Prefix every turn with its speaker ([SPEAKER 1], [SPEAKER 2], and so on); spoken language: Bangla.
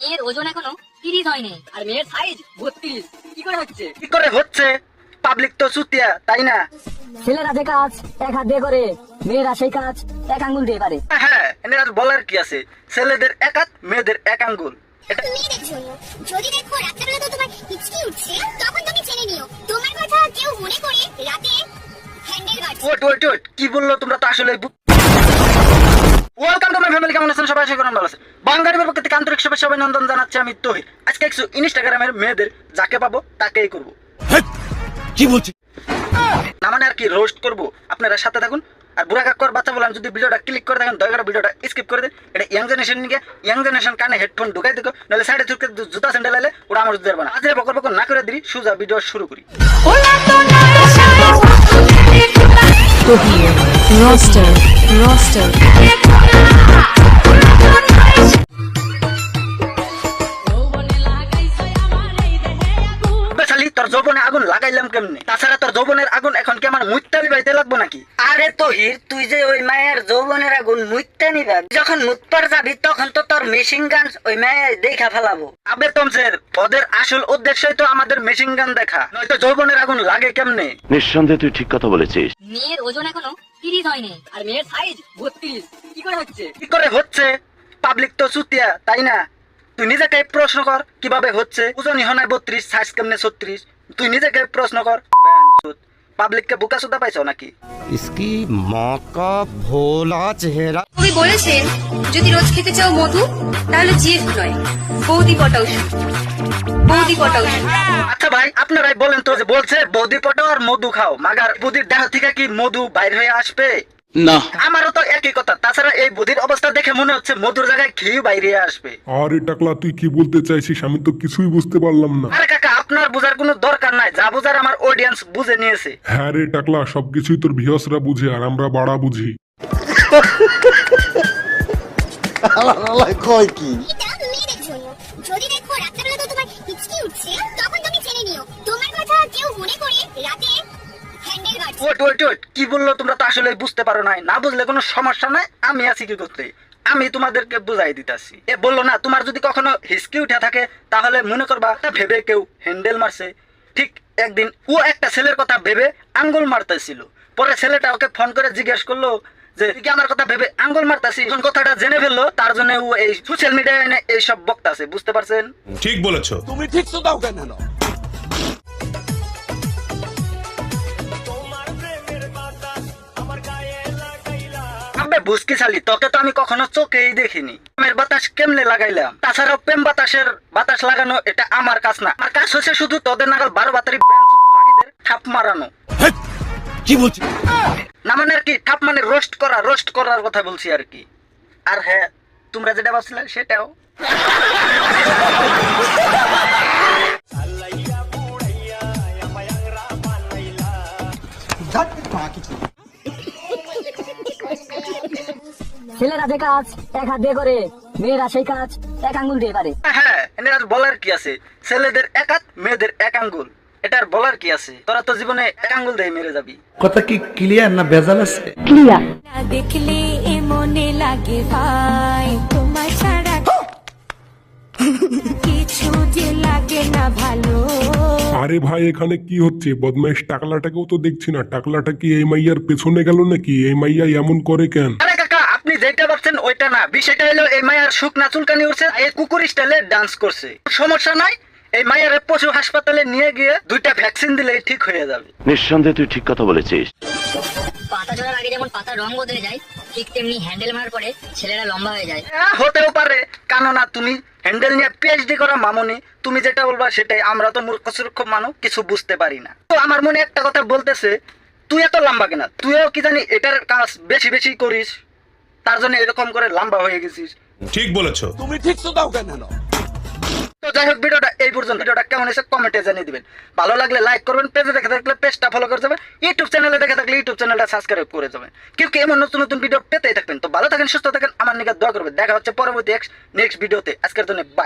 [SPEAKER 1] মেয়ের ওজন এখনো 30 হয়নি আর মেয়ের সাইজ 32। কি করে হচ্ছে?
[SPEAKER 2] কি করে হচ্ছে? পাবলিক তো চুতিয়া, তাই না?
[SPEAKER 1] ছেলেরা যে কাজ এক হাত দিয়ে করে, মেয়েরা সেই কাজ এক আঙ্গুল দিয়ে পারে।
[SPEAKER 2] হ্যাঁ, এনে আর বলার কি আছে? ছেলেদের এক হাত, মেয়েদের এক আঙ্গুল। এটা
[SPEAKER 3] মেয়েদের জন্য যদি দেখো রাত্রেবেলা তো তোমার হিচকি উঠছে, তখন তুমি জেনে নিও তোমার কথা কেউ মনে করে রাতে হ্যান্ডেল বাজছে।
[SPEAKER 2] ওয়েট, কি বললো? তোমরা তো আসলে ওয়েলকাম টু মাই ফ্যামিলি। কেমন আছেন সবাই? আশা করি ভালো আছেন। বাঙালির পক্ষ থেকে আন্তরিক শুভেচ্ছা অভিনন্দন জানাচ্ছি আমি তহির। আজকে একটু ইনস্টাগ্রামের মেয়েদের যাকে পাবো তাকেই করবো।
[SPEAKER 4] কি বলছি
[SPEAKER 2] না মানে আর কি রোস্ট করবো। আপনারা সাথে থাকুন। আর বুড়া কাকুর বাচ্চা বললাম, যদি ভিডিওটা ক্লিক করে দেখেন দয়া করে ভিডিওটা স্কিপ করে দেন। এটা ইয়াং জেনারেশন নিয়ে ইয়াং জেনারেশন কানে হেডফোন ঢুকাই দেখো, নাহলে সাইডে চুকে জুতা স্যান্ডেল আলে ওরা আমার জুতার বানা। আজ বকর বকর না করে দিই, সুজা ভিডিও শুরু করি।
[SPEAKER 5] roster.
[SPEAKER 2] বেচালি তোর যৌবনে আগুন লাগাইলাম কেমনে? তাছাড়া তোর যৌবনের আগুন এখন কি আমার মুইত্তা লিবাইতে লাগবো নাকি?
[SPEAKER 1] আরে তহির, তুই যে ওই মায়ের যৌবনের আগুন মুইতে নিবা, যখন মুতপার যাবি তখন তো তোর মেশিন গান ওই মায়ের দেখা ফেলাবো।
[SPEAKER 2] আবে তমসের ওদের আসল উদ্দেশ্যই তো আমাদের মেশিন গান দেখা, নয়তো যৌবনের আগুন লাগে কেমনে?
[SPEAKER 4] নিঃসন্দেহে তুই ঠিক কথা বলেছিস।
[SPEAKER 1] মেয়ের ওজন এখনো 30 হয়নি আর মেয়ের সাইজ 32। কি করে হচ্ছে?
[SPEAKER 2] কি করে হচ্ছে? পাবলিক তো চুতিয়া, তাই না? তুই নিজেকে প্রশ্ন কর কিভাবে হচ্ছে। ওজনই হয় 32, সাইজ কেমনে 36? তুই নিজেকে প্রশ্ন কর। পাবলিককে বোকা সুদা পাইছো নাকি?
[SPEAKER 6] इसकी माँ का भोला चेहरा।
[SPEAKER 7] কবি বলেছেন, যদি রোজ খেতে চাও মধু, তাহলে জিএফ নয়, বৌদি পটাও শুধু। বৌদি পটাও শুধু।
[SPEAKER 2] আচ্ছা ভাই, আপনারাই বলেন তো, যে বলছে বৌদি পটাও আর মধু খাও, মাগার বুদির দেহ থেকে কি মধু বাইর হয়ে আসবে?
[SPEAKER 4] না,
[SPEAKER 2] আমারও তো একই কথা। তাছাড়া এই বুদির অবস্থা দেখে মনে হচ্ছে মধুর জায়গায় ঘি বাইরে আসবে।
[SPEAKER 8] আরে টাকলা, তুই কি বলতে চাইছিস? আমি তো কিছুই বুঝতে পারলাম না।
[SPEAKER 2] আরে কাকা, আপনার বোঝার কোনো দরকার নাই, যা বোঝার আমার অডিয়েন্স বুঝে নিয়েছে।
[SPEAKER 8] হ্যাঁ রে টাকলা, সবকিছুই তোর ভিউয়ার্সরা বুঝে আর আমরা বাড়া বুঝি।
[SPEAKER 3] এটা মেয়েদের জন্য যদি দেখো রাত্রেবেলা তো তোমার হিচকি উঠছে, তখন তুমি জেনে নিও তোমার কথা কেউ মনে করে রাতে হ্যান্ডেল বাজছে।
[SPEAKER 2] ওয়েট, কি বললো? তোমরা তো আসলে বুঝতে পারো নাই। না বুঝলে কোনো সমস্যা নাই, আমি আছি কি করতে। আমি তোমাদেরকে বুঝাই দিতাছি। এ বললো না, তোমার যদি কখনো হিসকি উঠে থাকে তাহলে মনে করবা তা ভেবে কেউ হ্যান্ডেল মারছে। ঠিক একদিন ও একটা ছেলের কথা ভেবে আঙ্গুল মারতেছিল। পরে ছেলেটা ওকে ফোন করে জিজ্ঞেস করলো যে তুই কি আমার কথা ভেবে আঙ্গুল মারতাছি? যখন কথাটা জেনে ফেললো, তার জন্য ও এই সোশ্যাল মিডিয়ায় এনে এইসব বক্তাছে। বুঝতে পারছেন?
[SPEAKER 4] ঠিক বলেছো।
[SPEAKER 6] তুমি ঠিক তো দাও কেন?
[SPEAKER 2] আবে বুঝকি শালি, তোকে তো আমি কখনো চোখেই দেখিনি। প্রেমের বাতাস কেমনে লাগাইলাম? তাছাড়াও প্রেম বাতাসের বাতাস লাগানো এটা আমার কাজ না। আমার কাজ হচ্ছে শুধু তোদের নাগাল 12 বাতারি মাগিদের ঠাপ মারানো।
[SPEAKER 4] কি বলছি?
[SPEAKER 2] না মানে আর কি, ঠাপ মানে রোস্ট করার কথা বলছি আর কি। আর হ্যাঁ, তোমরা যেটা ভাবছিলে সেটাও।
[SPEAKER 1] ছেলেরা যে কাজ এক হাত দিয়ে করে, মেয়েরা সেই কাজ এক আঙ্গুল দিয়ে পারে।
[SPEAKER 2] হ্যাঁ, এনে আর বলার কি আছে? ছেলেদের এক হাত, মেয়েদের এক আঙ্গুল। এটা আর বলার কি আছে? তোরা তো জীবনে এক আঙ্গুল দিয়ে মেরে যাবি।
[SPEAKER 6] কথা কি ক্লিয়ার না ভেজাল আছে?
[SPEAKER 5] না দেখলে এ মনে লাগে ভাই, তোমার ছাড়া কিছু যে লাগে না ভালো।
[SPEAKER 8] আরে ভাই, এখানে কি হচ্ছে? বদমাইশ টাকলাটাকেও তো দেখছি না। টাকলাটা কি এই মাইয়ার পেছনে গেল নাকি? এই মাইয়া এমন করে কেন?
[SPEAKER 2] আরে কাকা, আপনি যেটা ভাবছেন ওইটা না। বিষয়টা হলো এই মায়ের শুকনা চুলকানি উঠছে, এই কুকুর স্টাইলে ডান্স করছে। সমস্যা নাই, এই মায়ের পশু হাসপাতালে নিয়ে গিয়ে 2টা ভ্যাকসিন দিলেই ঠিক হয়ে যাবে।
[SPEAKER 4] নিঃসন্দেহে তুই ঠিক কথা বলেছিস।
[SPEAKER 1] পাতা ঝরার আগে যেমন পাতা রং বদলে যায়, ঠিক তেমনি হ্যান্ডেল মারার পরে ছেলেরা লম্বা হয়ে যায়।
[SPEAKER 2] হ্যাঁ, হতেও পারে। কেননা তুমি হ্যান্ডেল নিয়ে পিএইচডি করা মামুনি, তুমি যেটা বলবা সেটাই। আমরা তো মূর্খ সুরক্ষ মানুষ, কিছু বুঝতে পারি না। তো আমার মনে একটা কথা বলতেছে, তুই এত লম্বা কেনা? তুইও কি জানি এটার কাজ বেশি করিস, তার জন্য এরকম করে লম্বা হয়ে গেছিস।
[SPEAKER 4] ঠিক বলেছো।
[SPEAKER 6] তুমি ঠিক তো দাও কেন?
[SPEAKER 2] তো যাই হোক, ভিডিওটা এই পর্যন্ত। ভিডিওটা কেমন হয়েছে কমেন্টে জানিয়ে দিবেন। ভালো লাগলে লাইক করবেন, পেজে দেখে থাকলে পেজটা ফলো করে যাবেন, ইউটিউব চ্যানেলে দেখে থাকলে ইউটিউব চ্যানেলটা সাবস্ক্রাইব করে যাবেন। কেউ এমন নতুন ভিডিও পেতেই থাকবেন। তো ভালো থাকেন, সুস্থ থাকেন, আমার নিকে দোয়া করবেন। দেখা হচ্ছে পরবর্তী নেক্সট ভিডিওতে। আজকের জন্য বাই।